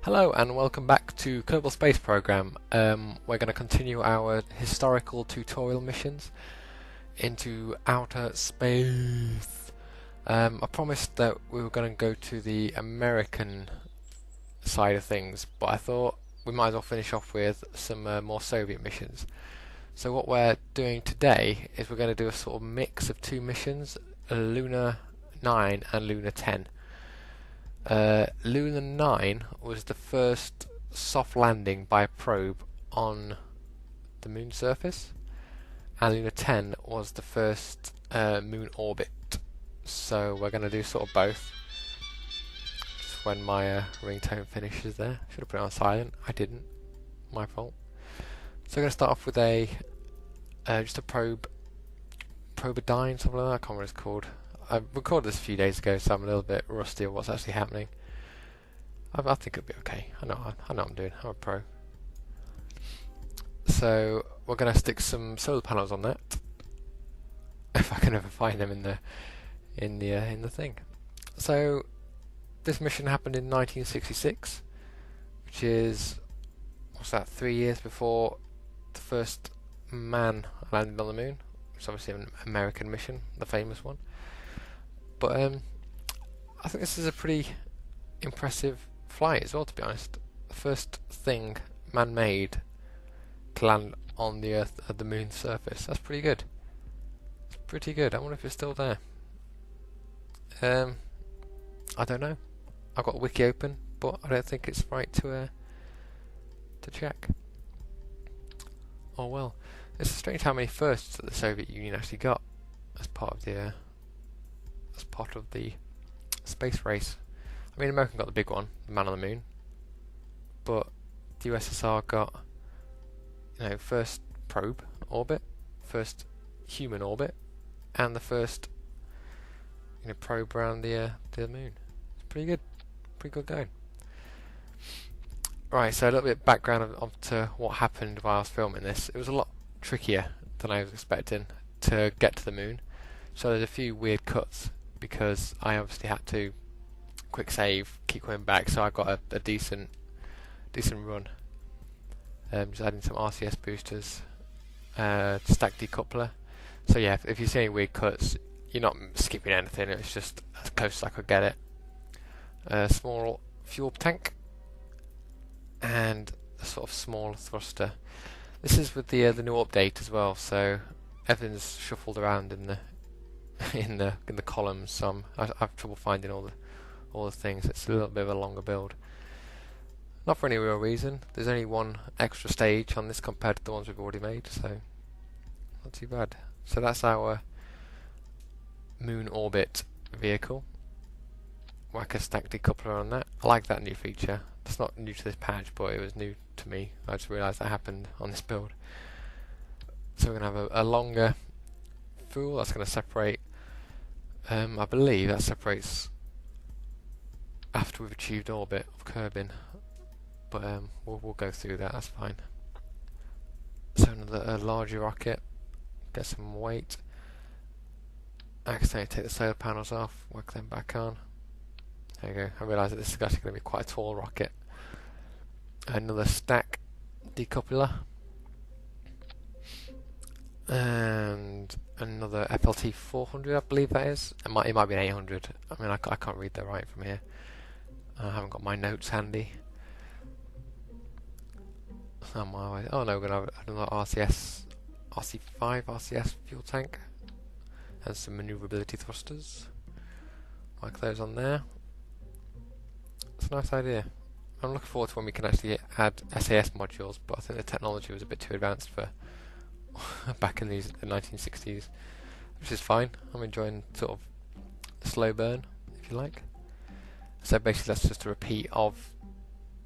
Hello and welcome back to Kerbal Space Program. We're going to continue our historical tutorial missions into outer space. I promised that we were going to go to the American side of things, but I thought we might as well finish off with some more Soviet missions. So what we're doing today is we're going to do a sort of mix of two missions, Lunar 9 and Lunar 10. Lunar 9 was the first soft landing by a probe on the moon surface, and Lunar 10 was the first moon orbit. So we're going to do sort of both. Just when my ringtone finishes there. Should have put it on silent. I didn't. My fault. So we're going to start off with a just a Probodyne, something like that. I can't remember what it's called. I recorded this a few days ago, so I'm a little bit rusty on what's actually happening. I think it'll be okay. I know what I'm doing. I'm a pro. So we're going to stick some solar panels on that, if I can ever find them in the thing. So this mission happened in 1966, which is 3 years before the first man landed on the moon. It's obviously an American mission, the famous one. But I think this is a pretty impressive flight as well, to be honest. The first thing man-made to land on the Earth at the moon's surface. That's pretty good. It's pretty good. I wonder if it's still there. I don't know. I've got a wiki open, but I don't think it's right to check. Oh well. It's strange how many firsts that the Soviet Union actually got as part of the space race. I mean, America got the big one, the man on the moon, but the USSR got, first probe orbit, first human orbit, and the first, probe around the moon. It's pretty good going. Right, so a little bit of background to what happened while I was filming this. It was a lot trickier than I was expecting to get to the moon, so there's a few weird cuts because I obviously had to quick save, keep coming back, so I got a decent run. Just adding some RCS boosters, stack decoupler. So yeah, if you see any weird cuts, you're not skipping anything. It's just as close as I could get it. A small fuel tank and a sort of small thruster. This is with the new update as well, so everything's shuffled around in the in the columns. So I have trouble finding all the things. It's a little bit of a longer build. Not for any real reason. There's only one extra stage on this compared to the ones we've already made, so not too bad. So that's our moon orbit vehicle. Whack a stack decoupler on that. I like that new feature. It's not new to this patch, but it was new to me. I just realised that happened on this build. So we're going to have a longer fuel. That's going to separate. I believe that separates after we've achieved orbit of Kerbin, but we'll go through that. That's fine. So another larger rocket. Get some weight. Accidentally take the solar panels off. Work them back on. There you go. I realise that this is actually going to be quite a tall rocket. Another stack decoupler. And another FLT 400, I believe that is. It might be an 800. I mean, I can't read that right from here. I haven't got my notes handy. Oh no, we're going to have another RC5 RCS fuel tank. And some manoeuvrability thrusters. Like those on there. It's a nice idea. I'm looking forward to when we can actually add SAS modules, but I think the technology was a bit too advanced for back in the 1960s, which is fine. I'm enjoying sort of the slow burn, if you like. So basically that's just a repeat of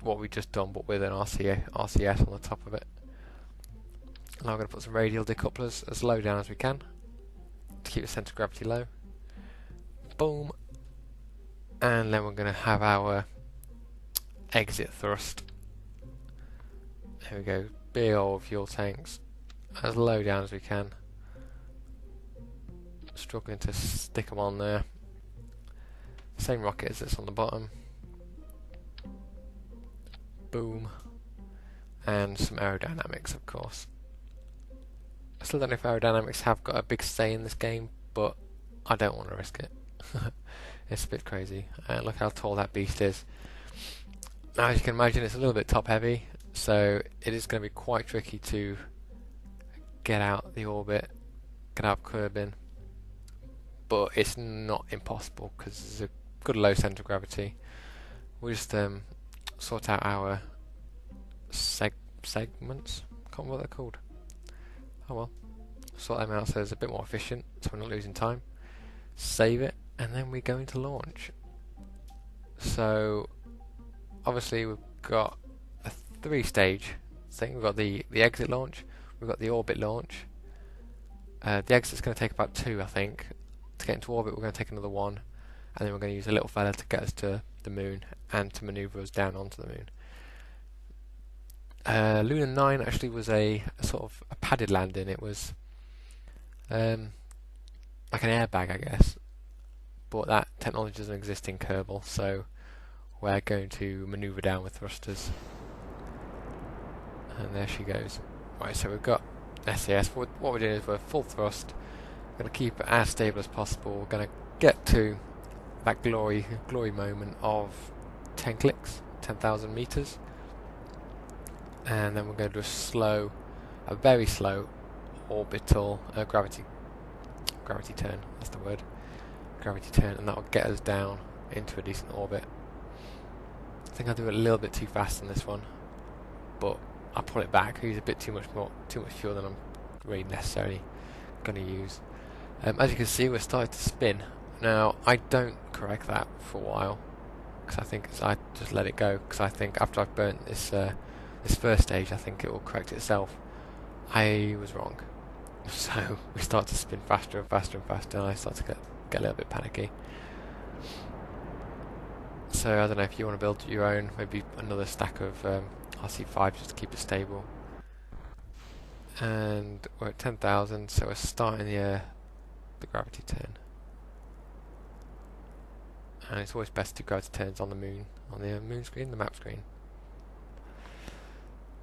what we just done, but with an RCS on the top of it. Now I'm going to put some radial decouplers as low down as we can to keep the centre of gravity low. Boom. And then we're going to have our exit thrust. There we go. Big old fuel tanks. As low down as we can. Struggling to stick them on there. Same rocket as this on the bottom. Boom. And some aerodynamics, of course. I still don't know if aerodynamics have got a big say in this game, but I don't want to risk it. It's a bit crazy. Look how tall that beast is. Now, as you can imagine, it's a little bit top heavy, so it is going to be quite tricky to get out the orbit, get out of Kerbal, but it's not impossible because there's a good low centre of gravity. We'll just sort out our segments. Can't remember what they're called. Oh well, sort them out so it's a bit more efficient, so we're not losing time. Save it, and then we go into launch. So obviously we've got a 3-stage thing. We've got the exit launch, we've got the orbit launch. The exit's going to take about 2, I think. To get into orbit we're going to take another 1, and then we're going to use a little fella to get us to the moon and to manoeuvre us down onto the moon. Lunar 9 actually was a sort of a padded landing. It was like an airbag, I guess, but that technology doesn't exist in Kerbal, so we're going to manoeuvre down with thrusters. And there she goes. Right, so we've got SAS. What we're doing is we're full thrust. We're going to keep it as stable as possible. We're going to get to that glory moment of 10 clicks, 10,000 meters, and then we're going to do a very slow orbital gravity turn. That's the word, gravity turn, and that will get us down into a decent orbit. I think I'll do it a little bit too fast in this one, but I'll pull it back. I use a bit too much fuel than I'm really necessarily going to use. As you can see, we're starting to spin. Now, I don't correct that for a while, because I think I just let it go, because I think after I've burnt this first stage, I think it will correct itself. I was wrong. So we start to spin faster and faster and faster, and I start to get a little bit panicky. So I don't know if you want to build your own, maybe another stack of RC5 just to keep it stable. And we're at 10,000, so we're starting the gravity turn. And it's always best to do gravity turns on the moon screen, the map screen.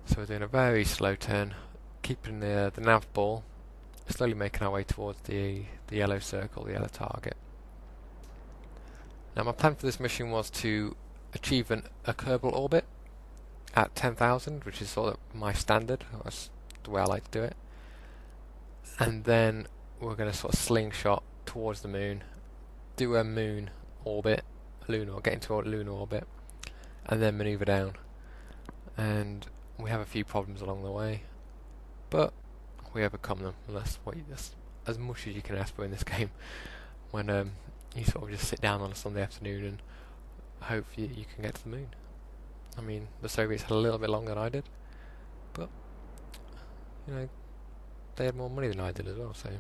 So we're doing a very slow turn, keeping the nav ball, slowly making our way towards the yellow circle, the yellow target. Now my plan for this mission was to achieve a Kerbal orbit at 10,000, which is sort of my standard. That's the way I like to do it. And then we're going to sort of slingshot towards the moon, do a moon orbit, get into a lunar orbit, and then manoeuvre down. And we have a few problems along the way, but we overcome them. And that's as much as you can ask for in this game, when you sort of just sit down on a Sunday afternoon and hope you can get to the moon. I mean, the Soviets had a little bit longer than I did, but you know, they had more money than I did as well, so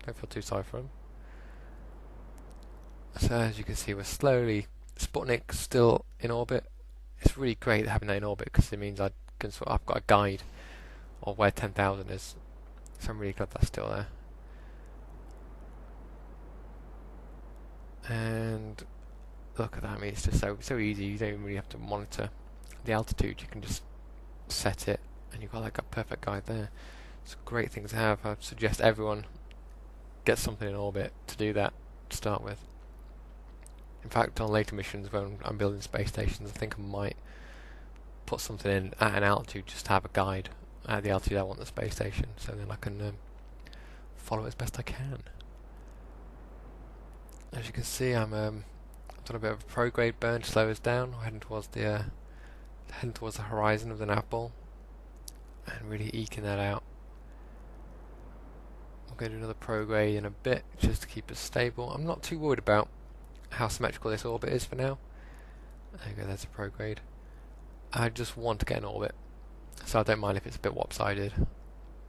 don't feel too sorry for them. So as you can see, we're slowly, Sputnik's still in orbit. It's really great having that in orbit, because it means I've got a guide of where 10,000 is, so I'm really glad that's still there. And look at that, I mean, it's just so easy. You don't even really have to monitor the altitude, you can just set it and you've got like a perfect guide there. It's a great thing to have. I suggest everyone get something in orbit to do that to start with. In fact, on later missions when I'm building space stations, I think I might put something in at an altitude just to have a guide at the altitude I want the space station, so then I can follow it as best I can. As you can see, I've done a bit of a prograde burn to slow us down. We're heading towards the horizon of the nav ball and really eking that out. We're going to do another prograde in a bit just to keep us stable. I'm not too worried about how symmetrical this orbit is for now. There you go, there's a prograde. I just want to get an orbit, so I don't mind if it's a bit lopsided.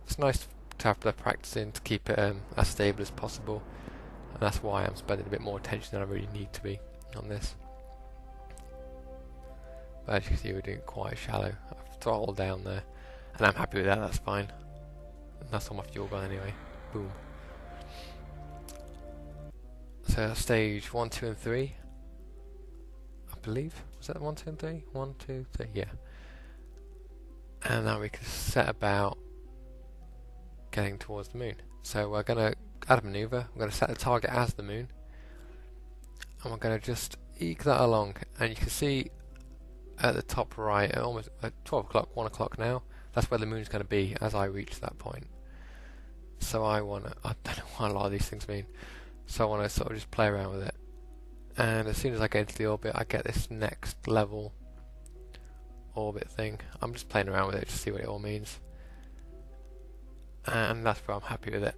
It's nice to have the practicing to keep it as stable as possible, and that's why I'm spending a bit more attention than I really need to be on this. But as you can see, we're doing it quite shallow. I've throttled down there, and I'm happy with that, that's fine. And that's all my fuel gone anyway. Boom. So stage 1, 2 and 3, I believe. Was that 1, 2 and 3? 1, 2, 3, yeah. And now we can set about getting towards the moon. So we're going to add a maneuver, we're going to set the target as the moon, and we're going to just eke that along. And you can see at the top right, at almost at 12 o'clock, 1 o'clock now, that's where the moon's going to be as I reach that point. So I don't know what a lot of these things mean, so I want to sort of just play around with it. And as soon as I get into the orbit, I get this next level orbit thing. I'm just playing around with it to see what it all means, and that's where I'm happy with it,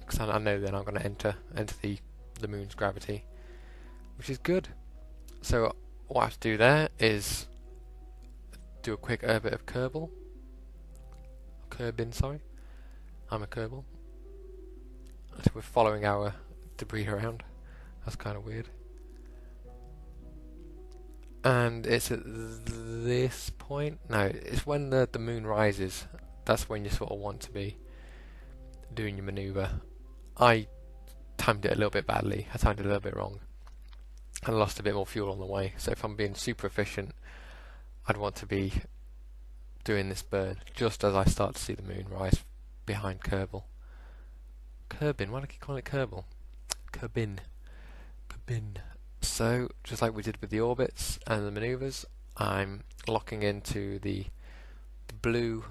because I know then I'm going to enter the moon's gravity, which is good. So what I have to do there is do a quick orbit of Kerbal. Sorry. I'm a Kerbal. So we're following our debris around. That's kind of weird. And it's at this point. No, it's when the moon rises. That's when you sort of want to be doing your maneuver. I timed it a little bit badly. I timed it a little bit wrong. I lost a bit more fuel on the way. So if I'm being super efficient, I'd want to be doing this burn just as I start to see the moon rise behind Kerbal. Kerbin, why do I keep calling it Kerbal? Kerbin. So, just like we did with the orbits and the maneuvers, I'm locking into the blue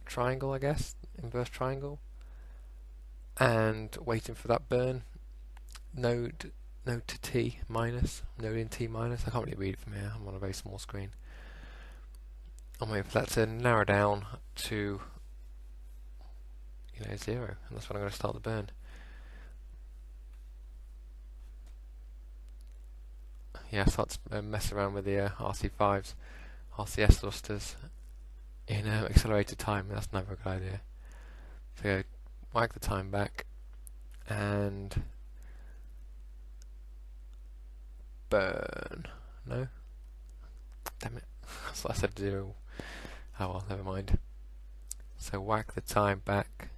triangle, I guess, inverse triangle, and waiting for that burn. Node to T minus, node in T minus. I can't really read it from here, I'm on a very small screen. I'm waiting for that to narrow down to 0, and that's when I'm going to start the burn. Yeah, I start to mess around with the RC5s, RCS thrusters in accelerated time. That's never a good idea. So whack the time back and burn. No? Damn it. That's what I said 0. Oh well, never mind. So whack the time back.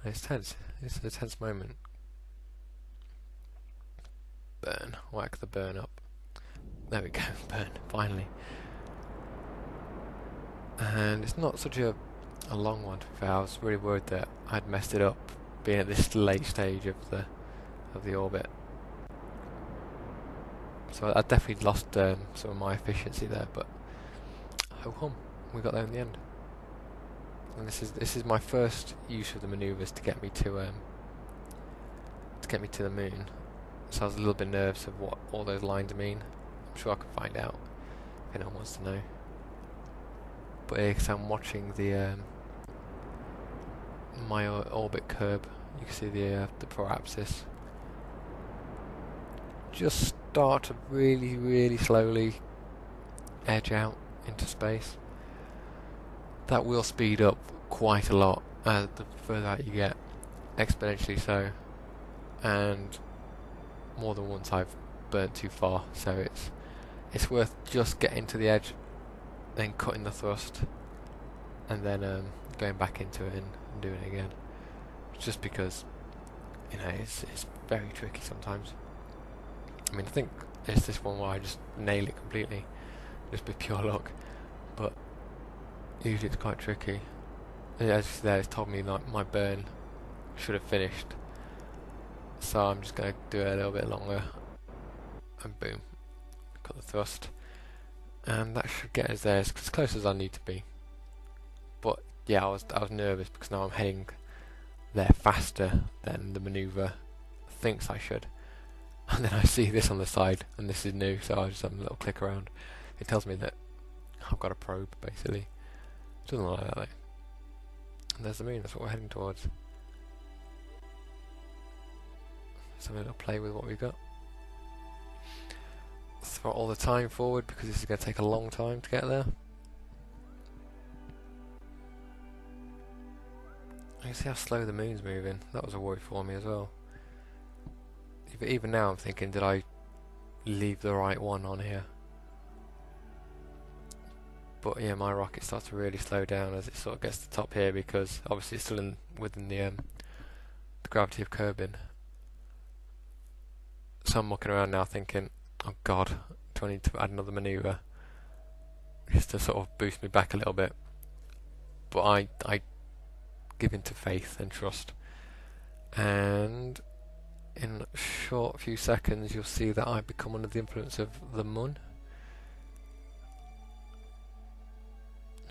It's tense. It's a tense moment. Burn. Whack the burn up. There we go. Burn. Finally. And it's not such a long one to be fair. I was really worried that I'd messed it up being at this late stage of the orbit. So I definitely lost some of my efficiency there, but ho hum, we got there in the end. And this is my first use of the maneuvers to get me to the moon. So I was a little bit nervous of what all those lines mean. I'm sure I can find out if anyone wants to know. But because I'm watching the my orbit curve, you can see the proapsis just start to really slowly edge out into space. That will speed up quite a lot as the further out you get, exponentially so, and more than once I've burnt too far, so it's worth just getting to the edge, then cutting the thrust, and then going back into it and doing it again, just because it's very tricky sometimes. I mean, I think it's this one where I just nail it completely, just with pure luck, but usually it's quite tricky. And as you see there, it's told me like my burn should have finished, so I'm just going to do it a little bit longer, and boom, cut the thrust, and that should get us there as close as I need to be. But yeah, I was nervous because now I'm heading there faster than the manoeuvre thinks I should. And then I see this on the side, and this is new, so I just have a little click around. It tells me that I've got a probe, basically. It doesn't look like that though. And there's the moon, that's what we're heading towards. Let's have a little play with what we've got. Throw all the time forward because this is going to take a long time to get there. You can see how slow the moon's moving. That was a worry for me as well. But even now I'm thinking, did I leave the right one on here? But yeah, my rocket starts to really slow down as it sort of gets to the top here, because obviously it's still within the gravity of Kerbin. So I'm walking around now thinking, oh god, do I need to add another manoeuvre? just to sort of boost me back a little bit. But I give into faith and trust, and in a short few seconds you'll see that I become under the influence of the Mun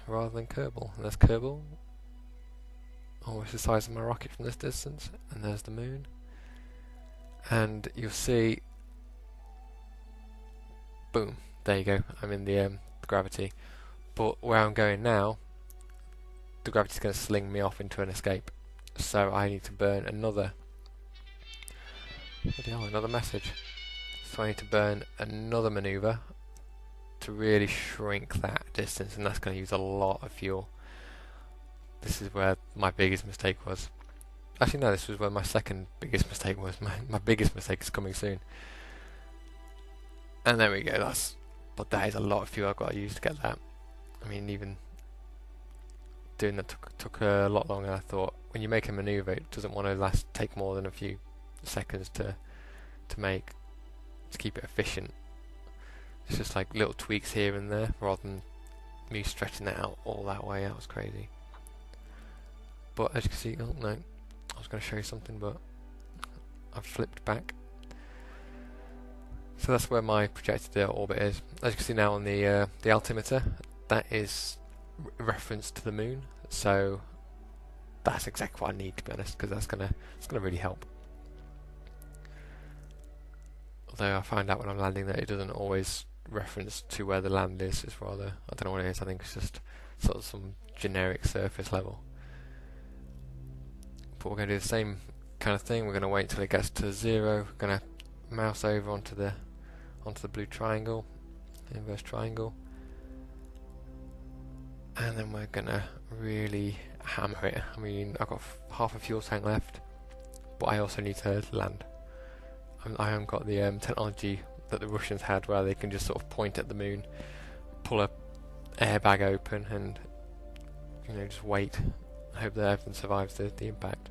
rather than Kerbal. And there's Kerbal, almost the size of my rocket from this distance, and there's the moon. And you'll see, boom, there you go, I'm in the gravity. But where I'm going now, the gravity's going to sling me off into an escape. So I need to burn another message. So I need to burn another maneuver to really shrink that distance, and that's going to use a lot of fuel. This is where my biggest mistake was. Actually no, this was where my second biggest mistake was. My biggest mistake is coming soon. And there we go, but that is a lot of fuel I've got to use to get that. I mean, even doing that took a lot longer than I thought. When you make a maneuver, it doesn't want to take more than a few seconds to keep it efficient. It's just like little tweaks here and there, rather than me stretching that out all that way. That was crazy. But as you can see, oh no, I was going to show you something, but I've flipped back. So that's where my projected orbit is. As you can see now on the altimeter, that is reference to the moon. So that's exactly what I need, to be honest, because it's gonna really help. Although I find out when I'm landing that it doesn't always reference to where the land is. It's rather, I don't know what it is. I think it's just sort of some generic surface level. But we're going to do the same kind of thing. We're going to wait until it gets to 0. We're going to mouse over onto the blue triangle, inverse triangle, and then we're going to really hammer it. I mean, I've got half a fuel tank left, but I also need to land. I haven't got the technology that the Russians had, where they can just sort of point at the moon, pull a airbag open, and just wait, hope that everything survives the impact.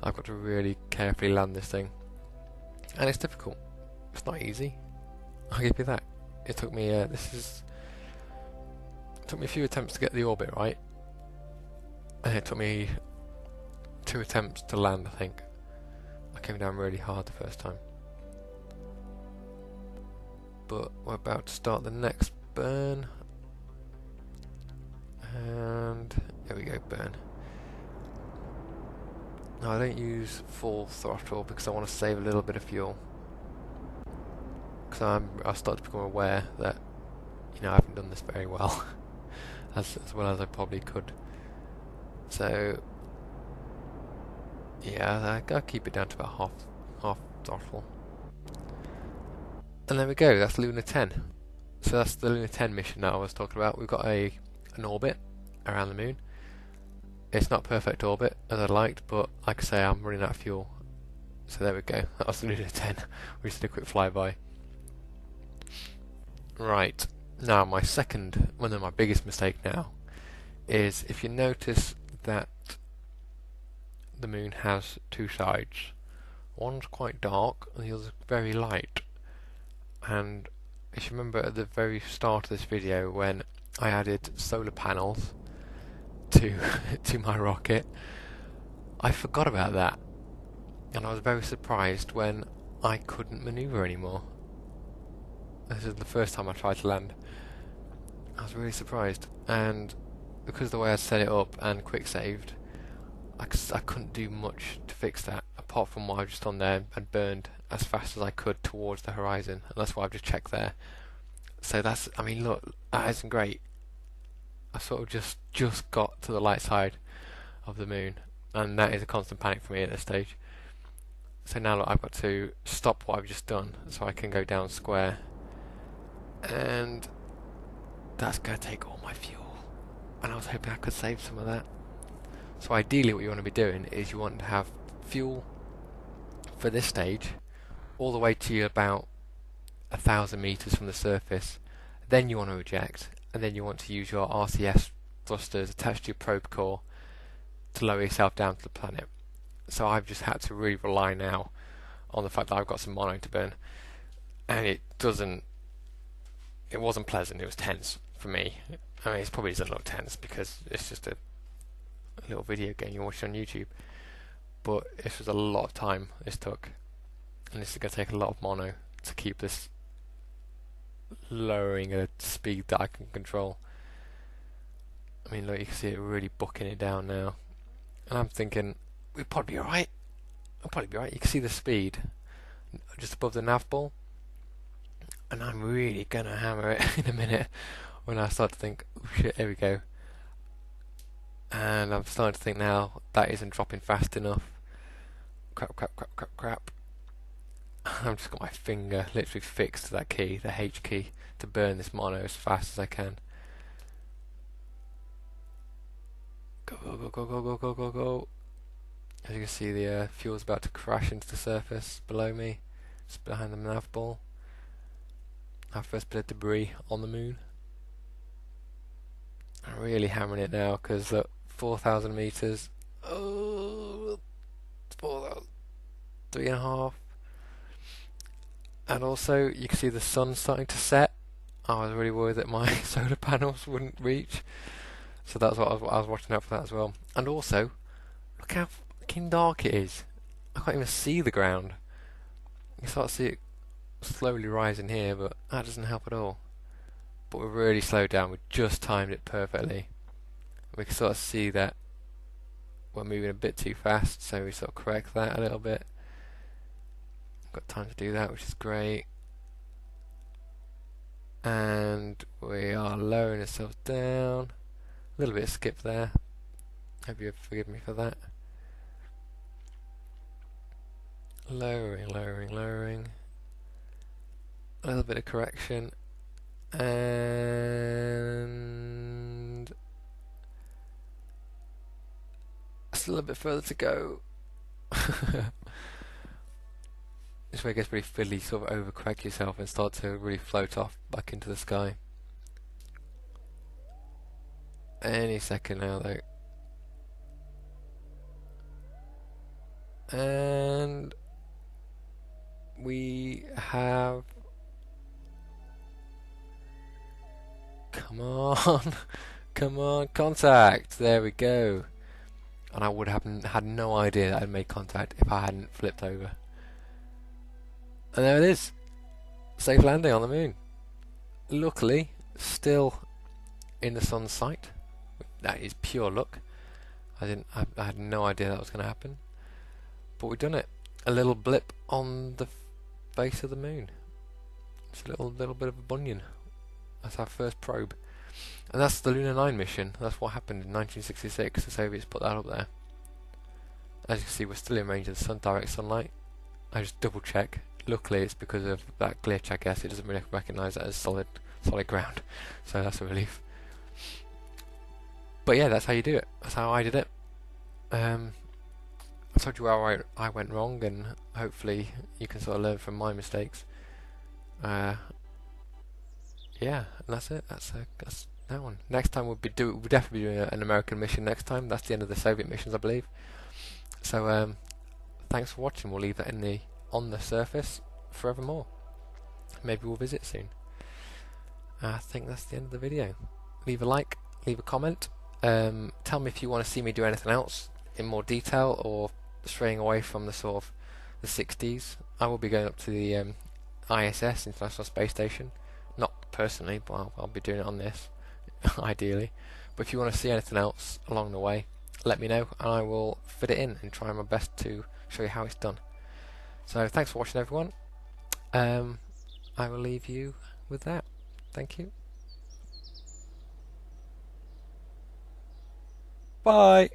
I've got to really carefully land this thing, and it's difficult. It's not easy, I'll give you that. It took me it took me a few attempts to get the orbit right, and it took me 2 attempts to land, I think. I came down really hard the first time. But we're about to start the next burn, and here we go, burn. Now I don't use full throttle because I want to save a little bit of fuel, because I've started to become aware that I haven't done this very well as well as I probably could. So yeah, I'll keep it down to about half throttle. And there we go, that's Lunar 10. So that's the Lunar 10 mission that I was talking about. We've got an orbit around the moon. It's not a perfect orbit as I'd liked, but like I say, I'm running out of fuel. So there we go, that was the Lunar 10. We just did a quick flyby. Right, now my biggest mistake now is, if you notice that the moon has 2 sides. One's quite dark and the other's very light. And if you remember at the very start of this video, when I added solar panels to my rocket, I forgot about that, and I was very surprised when I couldn't maneuver anymore. This is the first time I tried to land. I was really surprised, and because of the way I set it up and quick saved, I couldn't do much to fix that, apart from what I've just done there and burned as fast as I could towards the horizon, and that's what I've just checked there. So that's, I mean, look, that isn't great. I sort of just got to the light side of the moon, and that is a constant panic for me at this stage. So now look, I've got to stop what I've just done so I can go down square, and that's going to take all my fuel, and I was hoping I could save some of that. So ideally what you want to be doing is you want to have fuel for this stage all the way to about 1,000 meters from the surface. Then you want to eject, and then you want to use your RCS thrusters attached to your probe core to lower yourself down to the planet. So I've just had to really rely now on the fact that I've got some mono to burn, and it wasn't pleasant, it was tense. for me. I mean, it's probably doesn't look tense because it's just a little video game you watch on YouTube. But this was a lot of time this took, and this is going to take a lot of mono to keep this lowering a speed that I can control. I mean, look, you can see it really bucking it down now, and I'm thinking we'll probably be alright. I'll probably be alright. You can see the speed just above the nav ball, and I'm really gonna hammer it in a minute when I start to think, oh shit, here we go. And I'm starting to think now that isn't dropping fast enough. Crap. I've just got my finger literally fixed to that key, the H key, to burn this mono as fast as I can. Go. As you can see, the fuel's about to crash into the surface below me. It's behind the nav ball. Our first bit of debris on the moon. I'm really hammering it now because 4,000 meters. Oh, 4,000, 3.5. And also, you can see the sun starting to set. I was really worried that my solar panels wouldn't reach, so that's what I was watching out for that as well. And also, look how fucking dark it is. I can't even see the ground. You start to see it slowly rising here, but that doesn't help at all. But we're really slowed down. We just timed it perfectly. We can sort of see that we're moving a bit too fast, so we sort of correct that a little bit. Got time to do that, which is great. And we are lowering ourselves down. A little bit of skip there. Hope you forgive me for that. Lowering. A little bit of correction. And still a bit further to go. This way it gets pretty fiddly, sort of overcorrect yourself and start to really float off back into the sky. Any second now though. And we have... Come on, contact! There we go. And I would have had no idea that I'd made contact if I hadn't flipped over. And there it is. Safe landing on the moon. Luckily, still in the sun's sight. That is pure luck. I had no idea that was going to happen. But we've done it. A little blip on the face of the moon. It's a little bit of a bunion. That's our first probe. And that's the Lunar 9 mission. That's what happened in 1966. The Soviets put that up there. As you can see, we're still in range of the direct sunlight. I just double check. Luckily, it's because of that glitch, I guess. It doesn't really recognise that as solid ground. So that's a relief. But yeah, that's how you do it. That's how I did it. I told you where I went wrong, and hopefully you can sort of learn from my mistakes. Yeah, and that's it. That's that one. Next time we'll definitely be doing an American mission next time. That's the end of the Soviet missions, I believe. So thanks for watching. We'll leave that on the surface forevermore. Maybe we'll visit soon. I think that's the end of the video. Leave a like, leave a comment. Tell me if you want to see me do anything else in more detail, or straying away from the sort of the 60s. I will be going up to the ISS, International Space Station. Not personally, but I'll be doing it on this, ideally. But if you want to see anything else along the way, let me know, and I will fit it in and try my best to show you how it's done. So thanks for watching, everyone. I will leave you with that. Thank you. Bye.